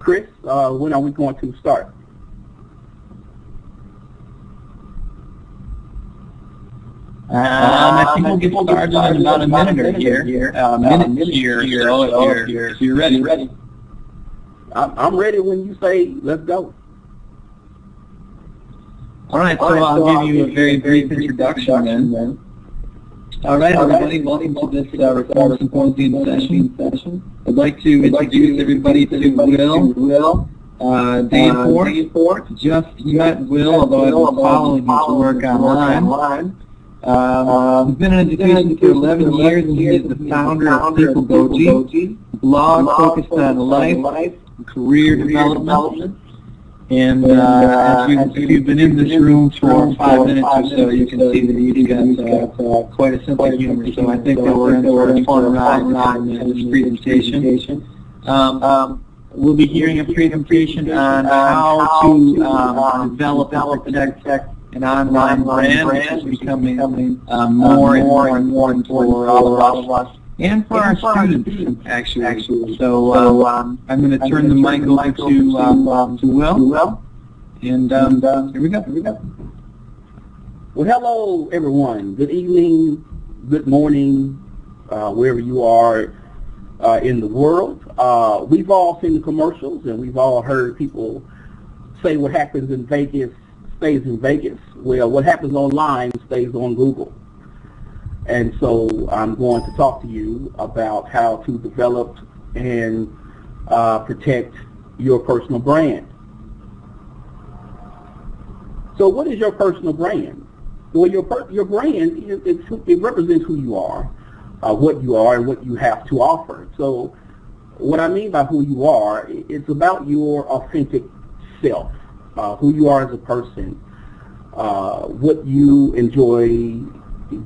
Chris, when are we going to start? I think we'll get started in about a minute here. So you're ready. I'm ready when you say let's go. All right, so I'll give you a very brief introduction then. All right, everybody, welcome to this RSCON Symposium session. I'd like to introduce everybody to Will. Deyamport. Just met Will, although I've been following his work online. He's been in education for 11 years, and he is the founder of People Goji, a blog focused on life, career development. And if you've been in this room for 5 minutes or so, you can see that he's got quite a sense of humor. So I think that we're in for a fun ride in this presentation. We'll be hearing a presentation on how to develop and protect an online brand, which is becoming more and more important for all of us. And for our students, actually. So I'm going to turn the mic over to Will, and here we go. Well, hello, everyone. Good evening, good morning, wherever you are in the world. We've all seen the commercials, and we've all heard people say what happens in Vegas stays in Vegas. Well, what happens online stays on Google. And so I'm going to talk to you about how to develop and protect your personal brand. So what is your personal brand? Well, your brand, it represents who you are, what you are, and what you have to offer. So what I mean by who you are, it's about your authentic self, who you are as a person, what you enjoy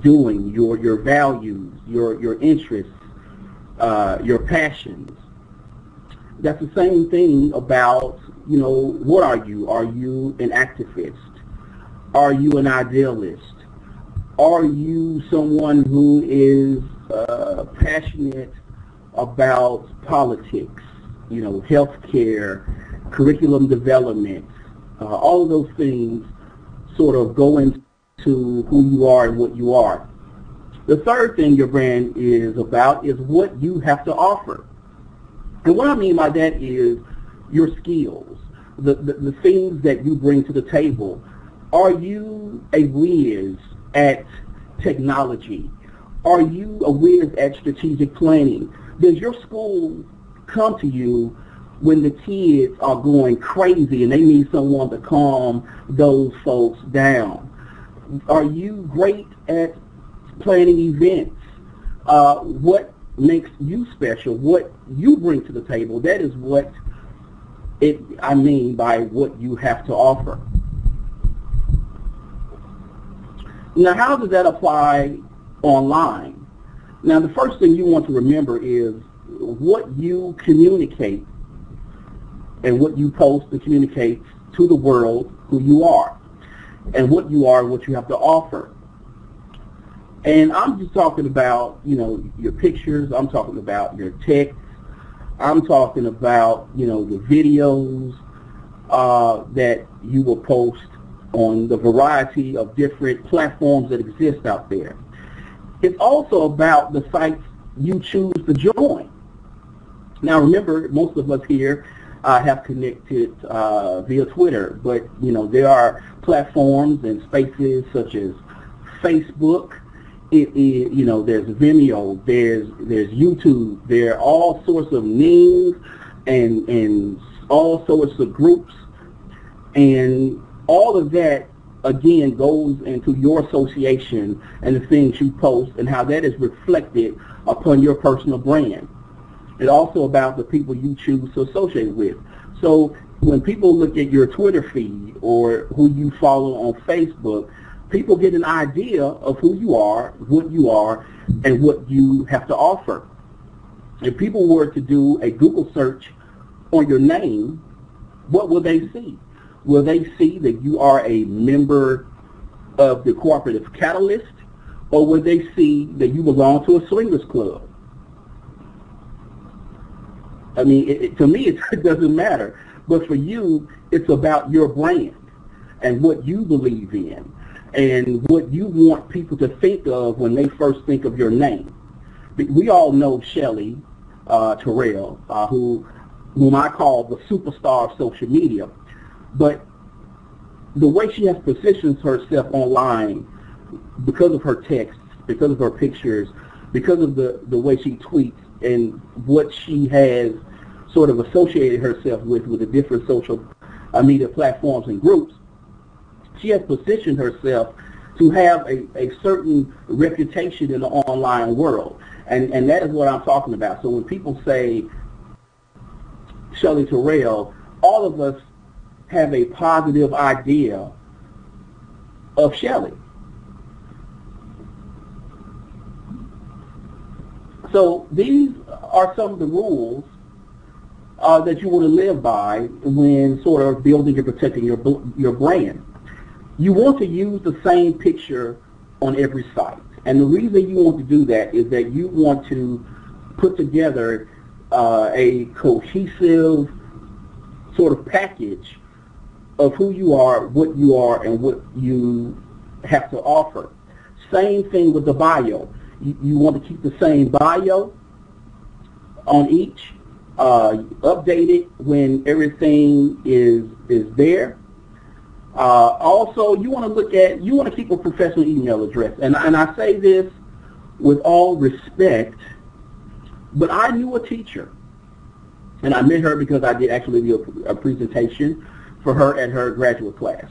doing, your values, your interests, your passions. That's the same thing about, what are you? Are you an activist? Are you an idealist? Are you someone who is passionate about politics, healthcare, curriculum development? All of those things sort of go into who you are and what you are. The third thing your brand is about is what you have to offer. And what I mean by that is your skills, the things that you bring to the table. Are you a whiz at technology? Are you a whiz at strategic planning? Does your school come to you when the kids are going crazy and they need someone to calm those folks down? Are you great at planning events? What makes you special? What you bring to the table? That is what I mean by what you have to offer. Now, how does that apply online? Now, the first thing you want to remember is what you communicate and what you post to communicate to the world who you are and what you are and what you have to offer. And I'm just talking about, your pictures. I'm talking about your text. I'm talking about, the videos that you will post on the variety of different platforms that exist out there. It's also about the sites you choose to join. Now, remember, most of us here have connected via Twitter, but there are platforms and spaces such as Facebook. There's Vimeo, there's YouTube. There are all sorts of memes and all sorts of groups, and all of that again goes into your association and the things you post and how that is reflected upon your personal brand. It's also about the people you choose to associate with. So when people look at your Twitter feed or who you follow on Facebook, people get an idea of who you are, and what you have to offer. If people were to do a Google search on your name, what will they see? Will they see that you are a member of the Cooperative Catalyst, or will they see that you belong to a swingers club? I mean, to me, it doesn't matter. But for you, it's about your brand and what you believe in and what you want people to think of when they first think of your name. We all know Shelly Terrell, whom I call the superstar of social media. But the way she has positioned herself online, because of her texts, because of her pictures, because of the way she tweets and what she has sort of associated herself with the different social media platforms and groups, she has positioned herself to have a certain reputation in the online world. And that is what I'm talking about. So when people say Shelly Terrell, all of us have a positive idea of Shelly. So these are some of the rules that you want to live by when sort of building and protecting your brand. You want to use the same picture on every site. And the reason you want to do that is that you want to put together a cohesive sort of package of who you are, and what you have to offer. Same thing with the bio. You want to keep the same bio on each, update it when everything is there. Also, you want to keep a professional email address. And I say this with all respect, but I knew a teacher, and I met her because I did actually do a presentation for her at her graduate class.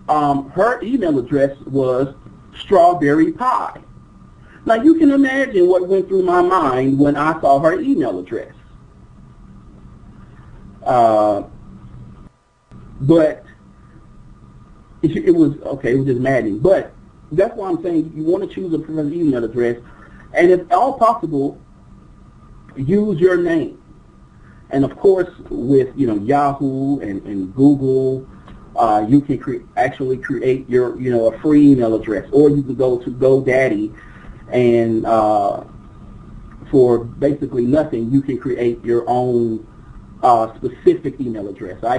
Her email address was strawberry pie. Now you can imagine what went through my mind when I saw her email address. But it was just maddening. But that's why I'm saying you want to choose a professional email address, and if all possible, use your name. And of course, with Yahoo and Google, you can actually create your a free email address, or you can go to GoDaddy, and for basically nothing, you can create your own specific email address. I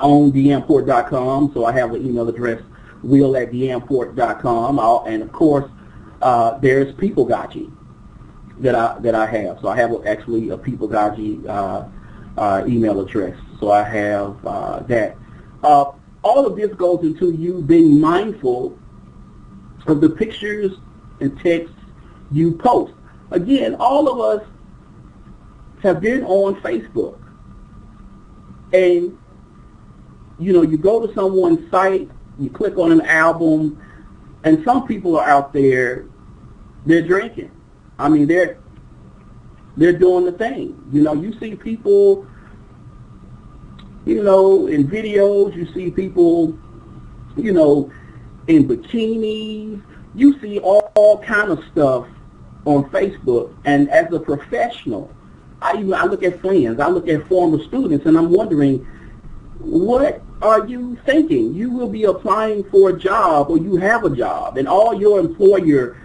own Deyamport.com, so I have an email address, will@Deyamport.com, and of course, there's PeopleGaji that I have. So I have actually a PeopleGaji email address. So I have that. All of this goes into you being mindful of the pictures and texts you post. Again, all of us have been on Facebook, and you go to someone's site, you click on an album, and some people are out there, they're drinking. I mean, they're doing the thing. You see people, in videos, you see people, in bikinis. You see all kind of stuff on Facebook. And as a professional, I look at friends, I look at former students, and I'm wondering, what are you thinking? You will be applying for a job, or you have a job, and all your employer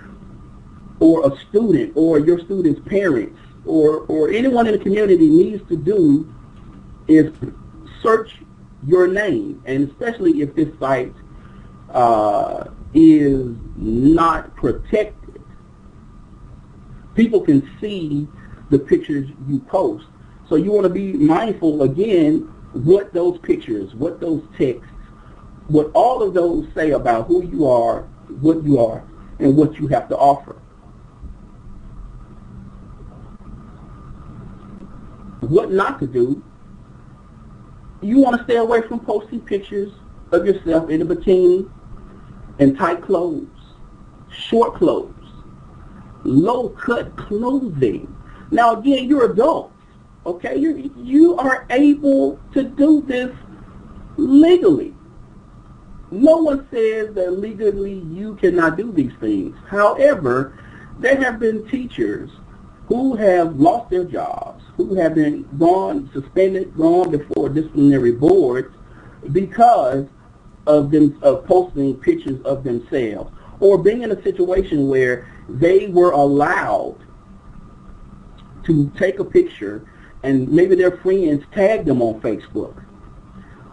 or a student or your student's parents or anyone in the community needs to do is search your name, and especially if this site is not protected, people can see the pictures you post. So you want to be mindful, again, what those pictures, what those texts, what all of those say about who you are, and what you have to offer. What not to do, you want to stay away from posting pictures of yourself in a bikini, in tight clothes, short clothes, low-cut clothing. Now, again, you're adults, okay? You are able to do this legally. No one says that legally you cannot do these things. However, there have been teachers who have lost their jobs, who have been suspended, gone before disciplinary boards because of posting pictures of themselves, or being in a situation where they were allowed to take a picture and maybe their friends tag them on Facebook.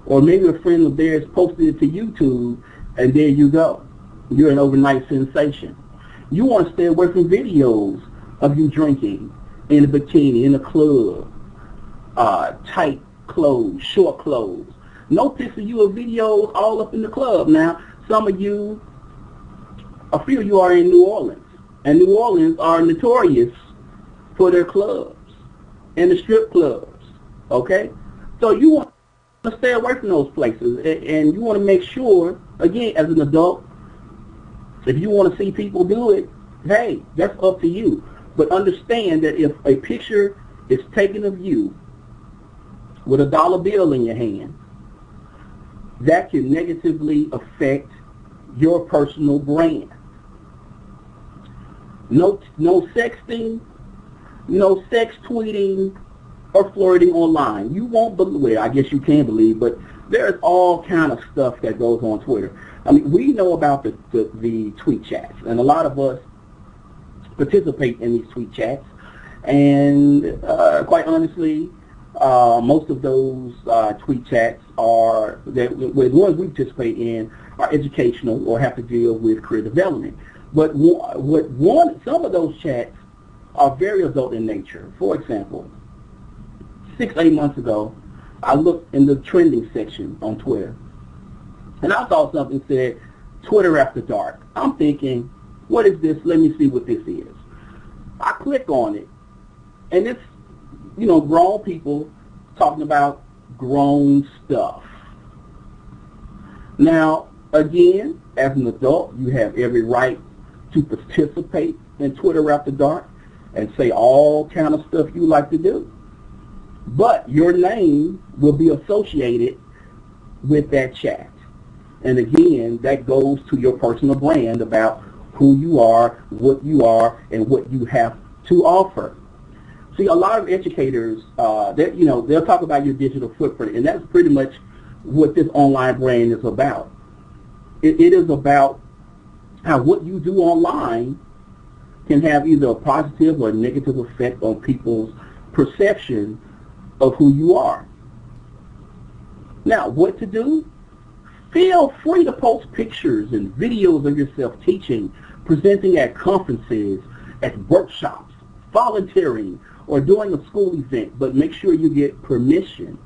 Or maybe a friend of theirs posted it to YouTube, and there you go. You're an overnight sensation. You want to stay away from videos of you drinking in a bikini, in a club, tight clothes, short clothes. No pics of you or videos all up in the club. Now, some of you, a few of you are in New Orleans, and New Orleans are notorious for their clubs and the strip clubs, okay? So you want to stay away from those places, and you want to make sure, again, as an adult, if you want to see people do it, hey, that's up to you. But understand that if a picture is taken of you with a dollar bill in your hand, that can negatively affect your personal brand. No sexting, no sex tweeting or flirting online. You won't believe, well, I guess you can believe, but there's all kind of stuff that goes on Twitter. I mean, we know about the tweet chats, and a lot of us participate in these tweet chats, and quite honestly, most of those tweet chats are, the ones we participate in, are educational or have to deal with career development. But some of those chats are very adult in nature. For example, 6-8 months ago, I looked in the trending section on Twitter, and I saw something that said, Twitter after dark. I'm thinking, what is this? Let me see what this is. I click on it, and it's, grown people talking about grown stuff. Now, again, as an adult, you have every right to participate in Twitter after dark and say all kind of stuff you like to do. But your name will be associated with that chat. And again, that goes to your personal brand about who you are, and what you have to offer. See, a lot of educators, they'll talk about your digital footprint, and that's pretty much what this online brand is about. It is about how what you do online can have either a positive or negative effect on people's perception of who you are. Now, what to do? Feel free to post pictures and videos of yourself teaching, presenting at conferences, at workshops, volunteering, or doing a school event, but make sure you get permission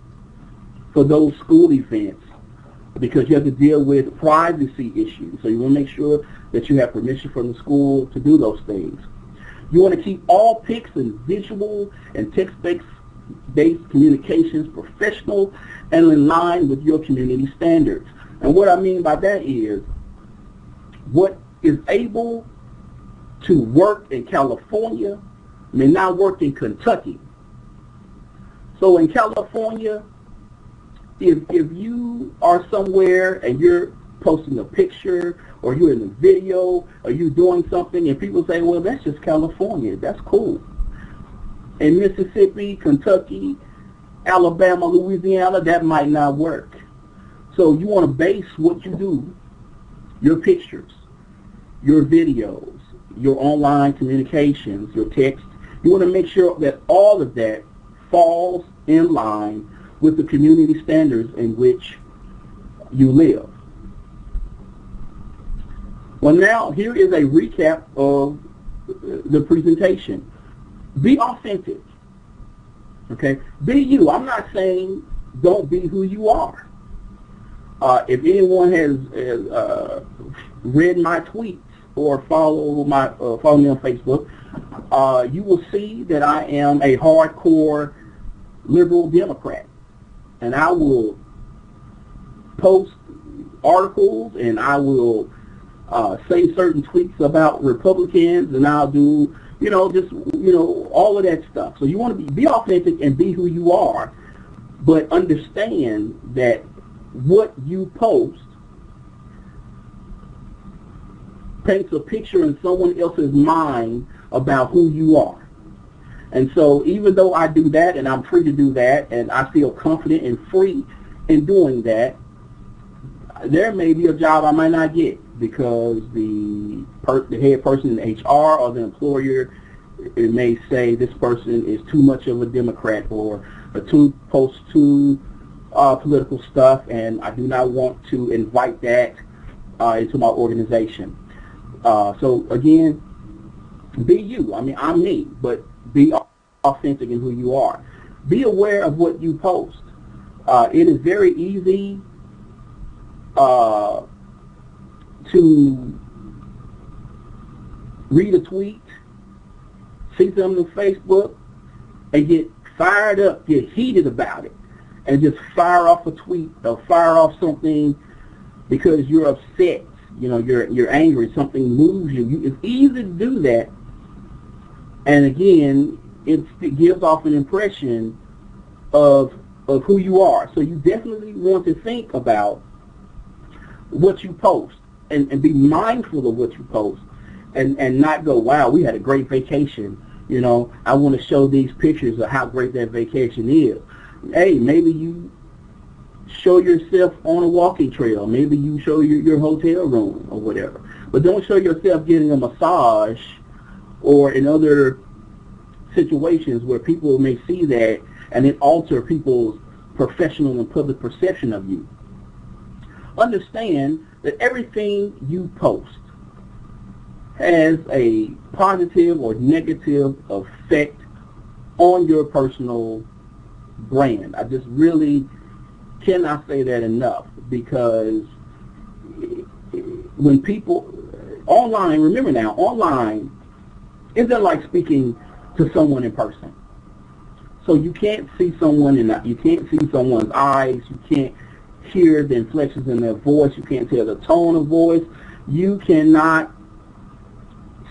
for those school events, because you have to deal with privacy issues. So you want to make sure that you have permission from the school to do those things. You want to keep all pics and visual and text-based communications professional and in line with your community standards. And what I mean by that is, what is able to work in California may not work in Kentucky. So in California, if you are somewhere and you're posting a picture or you're in a video or you're doing something and people say, well, that's just California, that's cool. In Mississippi, Kentucky, Alabama, Louisiana, that might not work. So you want to base what you do, your pictures, your videos, your online communications, your text, you want to make sure that all of that falls in line with the community standards in which you live. Well, now here is a recap of the presentation. Be authentic. Okay? Be you. I'm not saying don't be who you are. If anyone has read my tweets or follow me on Facebook, you will see that I am a hardcore liberal Democrat, and I will post articles and I will say certain tweets about Republicans, and I'll do all of that stuff. So you want to be authentic and be who you are, but understand that what you post paints a picture in someone else's mind about who you are. And so even though I do that, and I'm free to do that, and I feel confident and free in doing that, there may be a job I might not get because the head person in HR or the employer it may say this person is too much of a Democrat or posts too political stuff, and I do not want to invite that into my organization. So again, be you. I mean, I'm me, but be authentic in who you are. Be aware of what you post. It is very easy to read a tweet, see something on Facebook, and get fired up, get heated about it, and just fire off a tweet or fire off something because you're upset. You know, you're angry. Something moves you. It's easy to do that, and again, it gives off an impression of who you are. So you definitely want to think about what you post and be mindful of what you post, and not go, wow, we had a great vacation. You know, I want to show these pictures of how great that vacation is. Hey, maybe you show yourself on a walking trail. Maybe you show your hotel room or whatever. But don't show yourself getting a massage or in other situations where people may see that and it alter people's professional and public perception of you. Understand that everything you post has a positive or negative effect on your personal brand. I just really cannot say that enough, because when people online, remember now, online isn't like speaking to someone in person. So you can't see someone you can't see someone's eyes, you can't hear the inflections in their voice, you can't tell the tone of voice, you cannot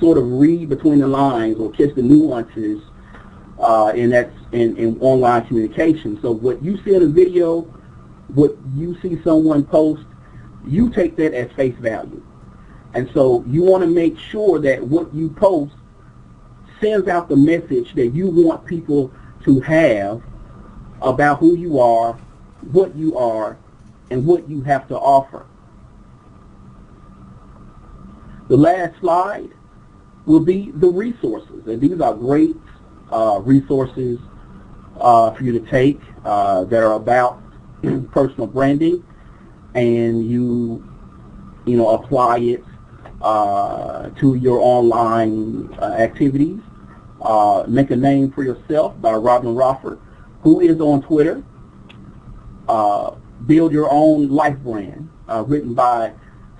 sort of read between the lines or catch the nuances in online communication. So what you see in a video, what you see someone post, you take that as face value. And so you want to make sure that what you post sends out the message that you want people to have about who you are, and what you have to offer. The last slide will be the resources. And these are great resources for you to take that are about personal branding, and you apply it to your online activities. Make a Name for Yourself by Robin Rofford, who is on Twitter. Build Your Own Life Brand, written by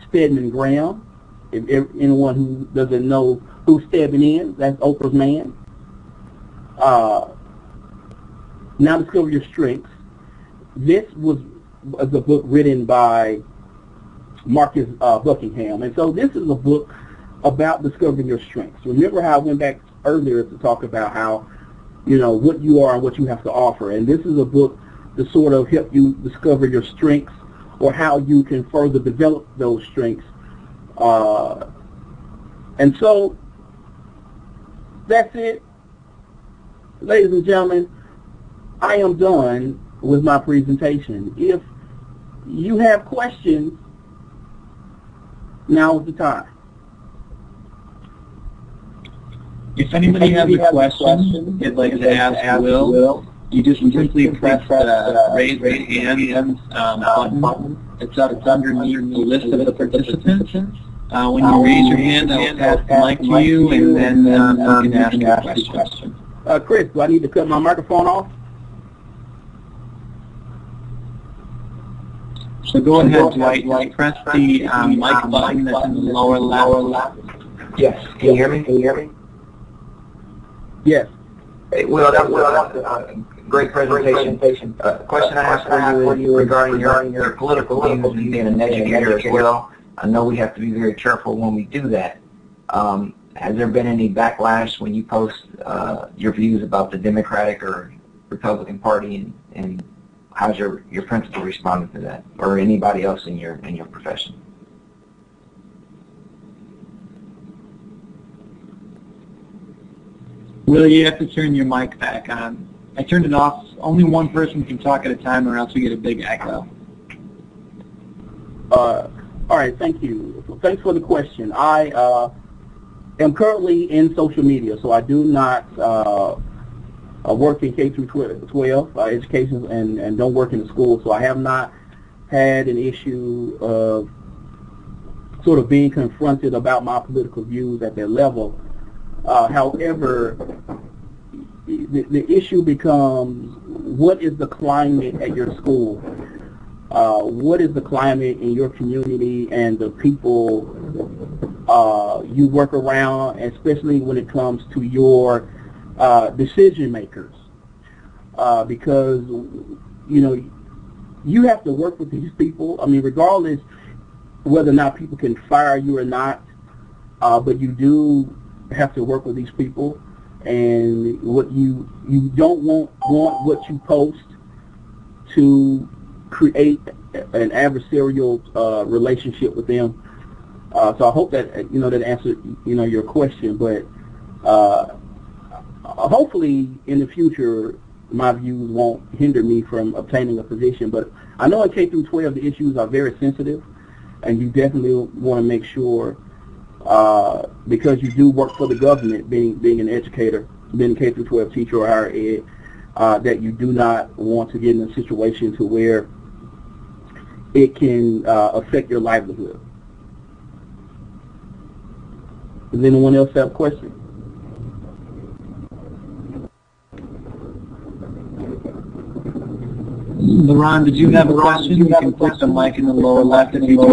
Stedman Graham. If anyone who doesn't know who Stedman is, that's Oprah's man. Now Discover Your Strengths. This was a book written by Marcus Buckingham, and so this is a book about discovering your strengths. Remember how I went back earlier to talk about how, what you are and what you have to offer, and this is a book to sort of help you discover your strengths or how you can further develop those strengths. And so that's it. Ladies and gentlemen, I am done with my presentation. If you have questions, now is the time. If anybody has a question they'd like to ask Will, you just simply press the raise hand button. It's up underneath the list of the participants. When you raise your hand, I will pass the mic to you, and then you can ask your question. Chris, do I need to cut my microphone off? So go ahead, Dwight. Just press the mic button that's in the lower left. Yes. Can you hear me? Yes. Hey, Will, that was a great presentation. Question I have for you regarding your political views and being an educator as well. I know we have to be very careful when we do that. Has there been any backlash when you post your views about the Democratic or Republican Party, and how's your principal responding to that, or anybody else in your profession? Will, you have to turn your mic back on. I turned it off. Only one person can talk at a time, or else we get a big echo. All right, thank you. Thanks for the question. I am currently in social media, so I do not work in K through 12 education and don't work in the school, so I have not had an issue of sort of being confronted about my political views at that level. However, the issue becomes, what is the climate at your school? What is the climate in your community and the people you work around, especially when it comes to your decision makers? Because, you know, you have to work with these people. I mean, regardless whether or not people can fire you or not, but you do have to work with these people. And what you don't want what you post to create an adversarial relationship with them. So I hope that that answered your question. But hopefully in the future my views won't hinder me from obtaining a position. But I know in K through 12 the issues are very sensitive, and you definitely want to make sure, because you do work for the government, being an educator, being a K through 12 teacher or higher ed, that you do not want to get in a situation to where it can affect your livelihood. Does anyone else have a question? LaRon, did you have a question? You can click the mic in the lower left if you do.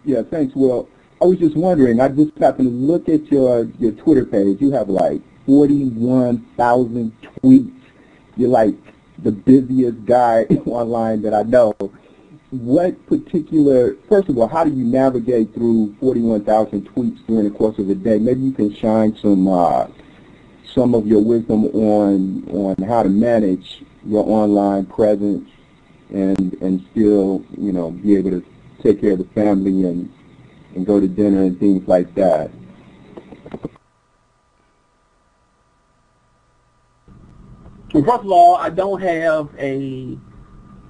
Yeah, thanks, Will. I was just wondering, I just happened to look at your Twitter page. You have like 41,000 tweets. You're like the busiest guy online that I know. What particular, first of all, how do you navigate through 41,000 tweets during the course of the day? Maybe you can shine some of your wisdom on how to manage your online presence and still, be able to take care of the family and go to dinner and things like that. Well, first of all, I don't have a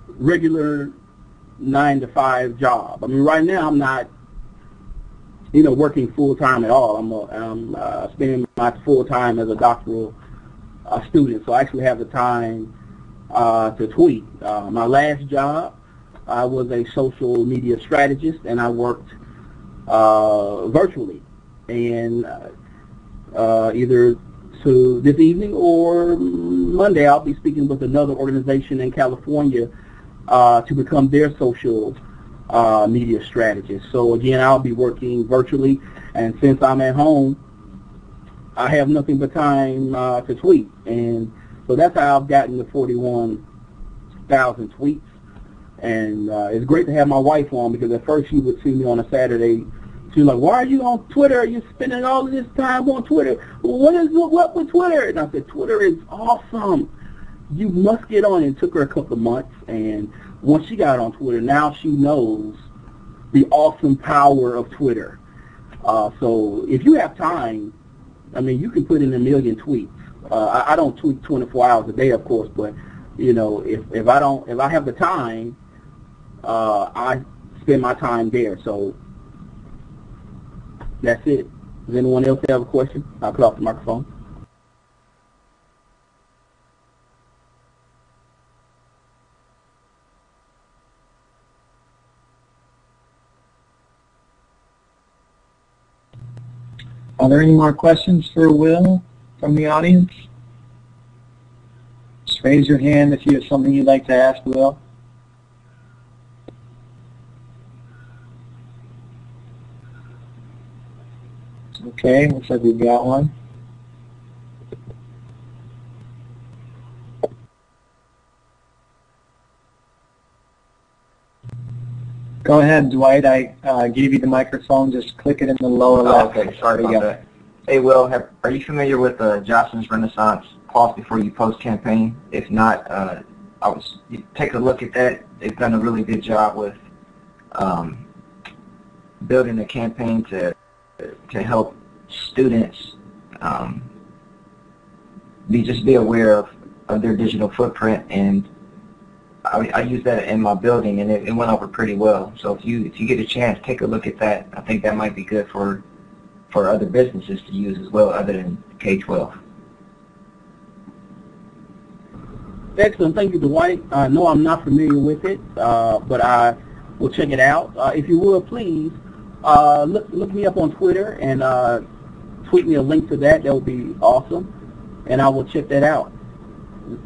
regular 9-to-5 job. I mean, right now I'm not, working full time at all. I'm spending my full time as a doctoral student, so I actually have the time to tweet. My last job, I was a social media strategist, and I worked virtually. And either to this evening or Monday, I'll be speaking with another organization in California to become their social media strategist. So again, I'll be working virtually, and since I'm at home, I have nothing but time to tweet. And so that's how I've gotten the 41,000 tweets. And it's great to have my wife on, because at first she would see me on a Saturday. She was like, "Why are you on Twitter? You're spending all of this time on Twitter. What with Twitter?" And I said, "Twitter is awesome. You must get on." It took her a couple of months, and once she got on Twitter, now she knows the awesome power of Twitter. So if you have time, I mean, you can put in a million tweets. I don't tweet 24 hours a day, of course, but if I have the time, I spend my time there. So that's it. Does anyone else have a question? I'll cut off the microphone. Are there any more questions for Will from the audience? Just raise your hand if you have something you'd like to ask Will. Okay, looks like we've got one. Go ahead, Dwight. I gave you the microphone. Just click it in the lower left. Okay, sorry about that. Hey, Will, are you familiar with Johnson's Renaissance Pause Before You Post campaign? If not, you take a look at that. They've done a really good job with building a campaign to help students be aware of their digital footprint and I use that in my building, and it went over pretty well. So if you get a chance, take a look at that. I think that might be good for other businesses to use as well, other than K-12. Excellent. Thank you, Dwight. No, I'm not familiar with it, but I will check it out. If you will, please look me up on Twitter and tweet me a link to that. That would be awesome, and I will check that out.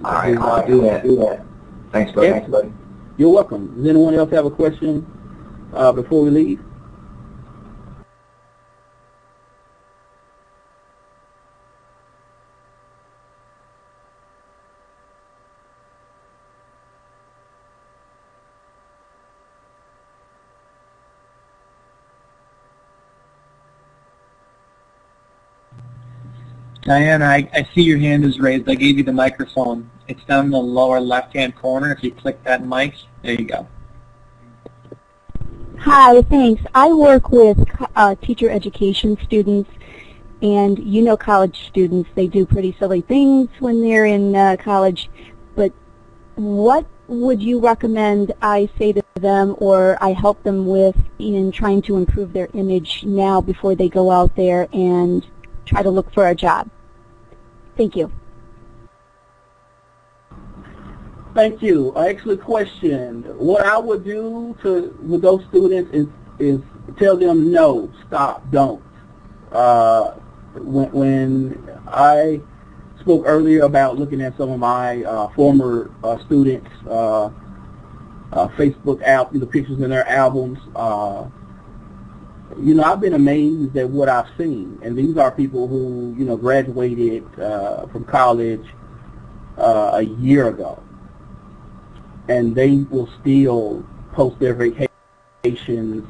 All right, I'll do that. Thanks, buddy. Thanks, buddy. You're welcome. Does anyone else have a question before we leave? Diana, I see your hand is raised. I gave you the microphone. It's down in the lower left-hand corner. If you click that mic, there you go. Hi, thanks. I work with teacher education students, and you know college students, they do pretty silly things when they're in college, but what would you recommend I say to them or I help them with in trying to improve their image now before they go out there and try to look for a job? Thank you. Thank you. Excellent question. What I would do with those students is tell them no, stop, don't. When I spoke earlier about looking at some of my former students' Facebook the pictures in their albums, you know, I've been amazed at what I've seen, and these are people who, you know, graduated from college a year ago, and they will still post their vacations,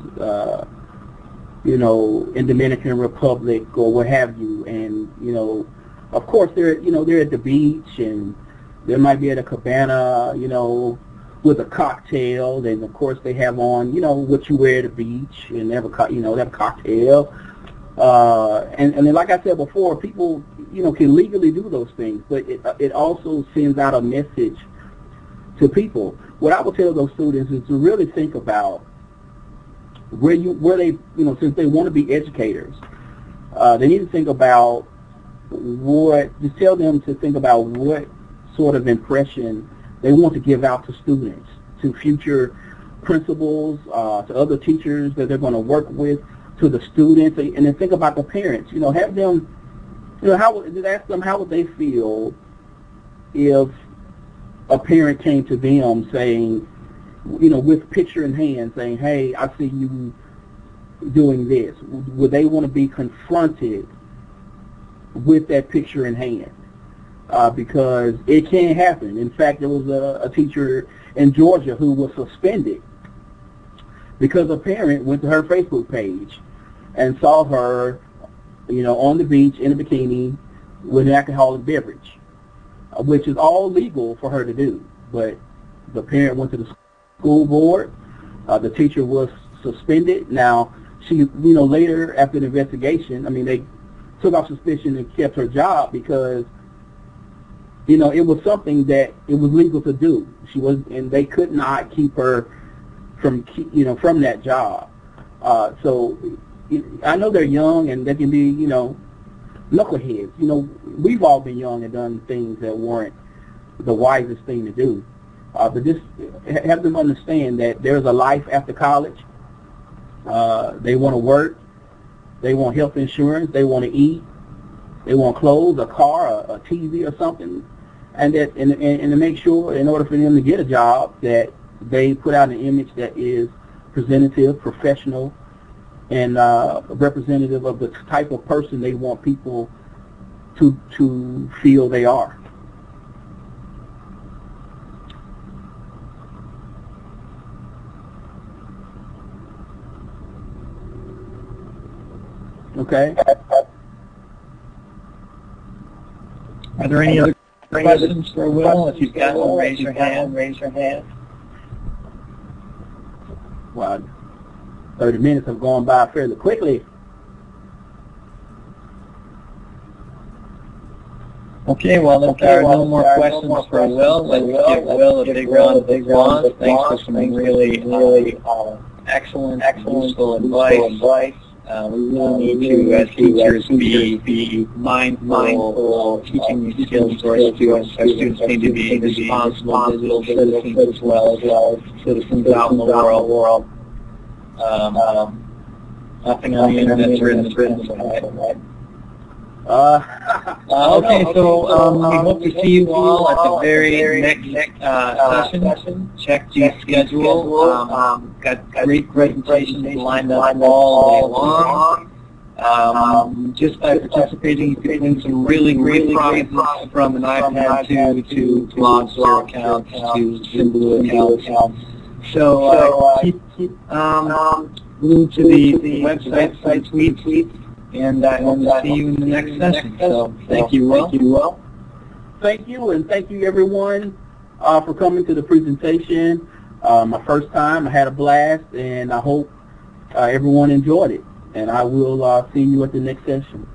you know, in Dominican Republic or what have you, and you know, of course they're at the beach, and they might be at a cabana, you know, with a cocktail. Then of course they have on, you know, what you wear at the beach, and they have they have a cocktail. And then, like I said before, people, you know, can legally do those things, but it also sends out a message to people. What I would tell those students is to really think about where they, you know, since they want to be educators, they need to think about just tell them to think about what sort of impression they want to give out to students, to future principals, to other teachers that they're going to work with, to the students, and then think about the parents. You know, have them, you know, ask them how would they feel if a parent came to them saying, you know, with picture in hand, saying, "Hey, I see you doing this." Would they want to be confronted with that picture in hand? Because it can happen. In fact, there was a teacher in Georgia who was suspended because a parent went to her Facebook page and saw her, you know, on the beach in a bikini with an alcoholic beverage, which is all legal for her to do. But the parent went to the school board. The teacher was suspended. Now, she, you know, later after the investigation, I mean, they took off suspicion and kept her job because, you know, it was something that it was legal to do. And they could not keep her from, you know, from that job. So I know they're young and they can be, you know, knuckleheads. You know, we've all been young and done things that weren't the wisest thing to do. But just have them understand that there's a life after college. They want to work. They want health insurance. They want to eat. They want clothes, a car, a TV or something. And to make sure, in order for them to get a job, that they put out an image that is presentative, professional, and representative of the type of person they want people to feel they are. Okay. Are there any other questions for Will? If you've got one, raise your hand. Wow, 30 minutes have gone by fairly quickly. Okay, well, if there are no more questions for Will, let's give Will a big round of applause. Thanks for some really excellent, useful advice. We really need to, as teachers, be mindful of teaching these skills to our students. Our students need to be responsible digital citizens as well as citizens out in the world. Nothing on the internet is written, right? Okay, so we hope to see you all at the very next session. Check the schedule. Got great presentations lined up all day long. Just by participating, you can win some really great prizes, from an iPad to Blogster accounts to Symbol accounts. So keep glued to the website tweets. And I hope to see you in the next session. So thank you, Will. Thank you, and thank you, everyone, for coming to the presentation. My first time, I had a blast, and I hope everyone enjoyed it. And I will see you at the next session.